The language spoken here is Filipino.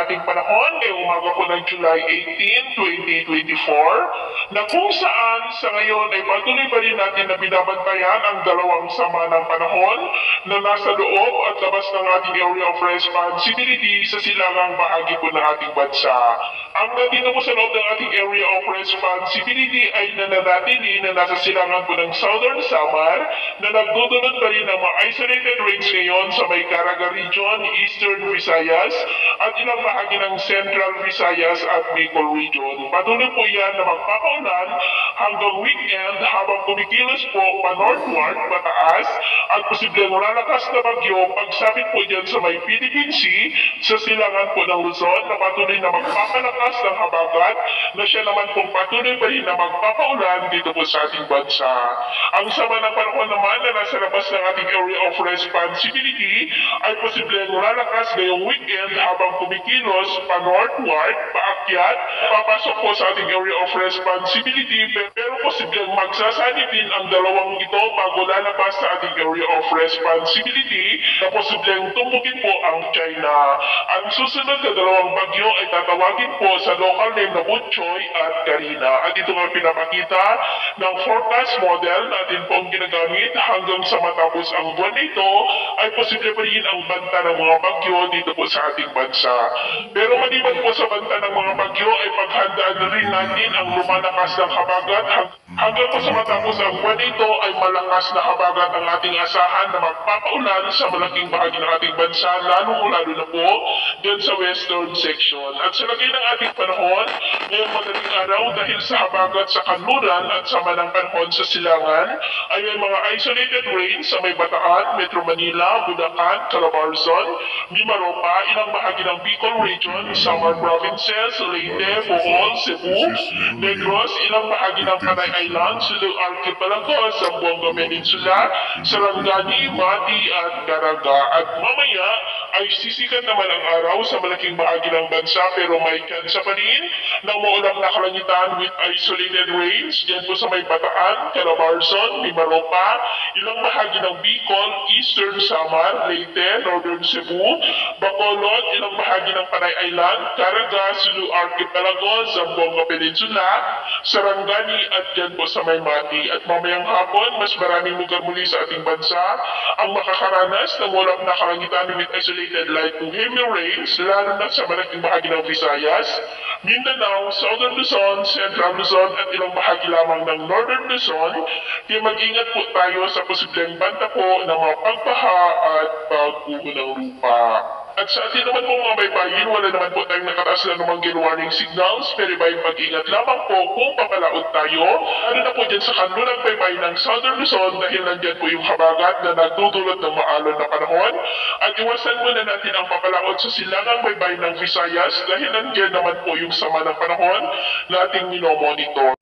ating panahon ngayong umaga po ng July 18, 2024 na kung saan sa ngayon ay patuloy pa rin natin na binabantayan ang dalawang sama ng panahon na nasa loob at labas ng ating area of responsibility sa silangang bahagi po ng ating bansa. Ang nandito po sa loob ng ating area of responsibility ay nananatili na nasa silangan po ng Southern Samar na nagdudulot pa rin ng mga isolated rains ngayon sa may Caraga Region, Eastern Visayas at ilang bahagi ng Central Visayas at Bicol Region. Patuloy po yan na magpapaulan hanggang weekend habang kumikilos po pa-northward, pataas at posibleng lalakas na bagyo pagsapit po dyan sa may Philippine Sea sa silangan po ng Luzon na patuloy na magpapalakas ng habagat na siya naman pong patuloy pa rin na magpapaulan dito po sa ating bansa. Ang sama ng panahon naman na nasa labas ng ating area of responsibility ay posibleng lalakas ngayong weekend habang kumikilos pa-northward, paakyat, papasok po sa ating area of responsibility pero posibleng magsasanib din ang dalawang ito bago lalabas sa ating area of responsibility na posibleng tumugin po ang China. Ang susunod na dalawang bagyo ay tatawagin po sa local name na Butchoy at Karina. At ito nga pinapakita ng forecast model natin pong ginagamit hanggang sa matapos ang buwan na ito ay posible pa rin ang banta ng mga bagyo dito po sa ating bansa. Pero maliban po sa banta ng mga bagyo ay paghandaan na rin natin ang lumalakas ng habagat hanggang po sa matapos ang buwan na ito ay malakas na habagat ang ating asahan na magpapaulan sa malaking bahagi ng ating bansa lalo na po dyan sa western section. At sa lagay ng ating panahon, ngayong madaling araw dahil sa habagat sa kanluran at sama ng panahon sa silangan ay may mga isolated rains sa may Bataan, Metro Manila, Bulacan, Calabarzon, Mimaropa, ilang bahagi ng Bicol Region, Samar Provinces, Leyte, Bohol, Cebu, Negros, ilang bahagi ng Panay Island, Sulu Archipelago, Zamboanga Peninsula, Sarangani, Mati at Caraga. At mamaya ay sisikat naman ang araw sa malaking bahagi ng bansa pero may kansa pa rin ng maulang na kalangitan with isolated rains dyan po sa may Bataan, Calabarzon, Mimaropa, ilang bahagi ng Bicol, Eastern Samar, Leyte, Northern Cebu, Bacolod, ilang bahagi ng Panay Island, Caraga, Sulu Archipelago, Zamboanga Peninsula, Sarangani at dyan po sa may Mati. At mamayang hapon, mas maraming lugar muli sa ating bansa ang makakaranas ng walang nakalangitan with isolated light to heavy rains, lalo na sa malaking bahagi ng Visayas, Mindanao, Southern Luzon, Central Luzon at ilang bahagi lamang ng Northern Luzon. Kaya mag-ingat po tayo sa posibleng banta po ng mga pagbaha at pagguho ng lupa. At sa atin naman po mga baybayin, wala naman po tayong nakataas na namang warning signals, pero ibayong pag-ingat lamang po kung papalaot tayo. Ano na po dyan sa kanlulang baybayin ng Southern Luzon dahil nandyan po yung habagat na nagdudulot ng maalon na panahon. At iwasan muna natin ang papalaot sa silangang baybayin ng Visayas dahil nandyan naman po yung sama ng panahon na ating minomonitor.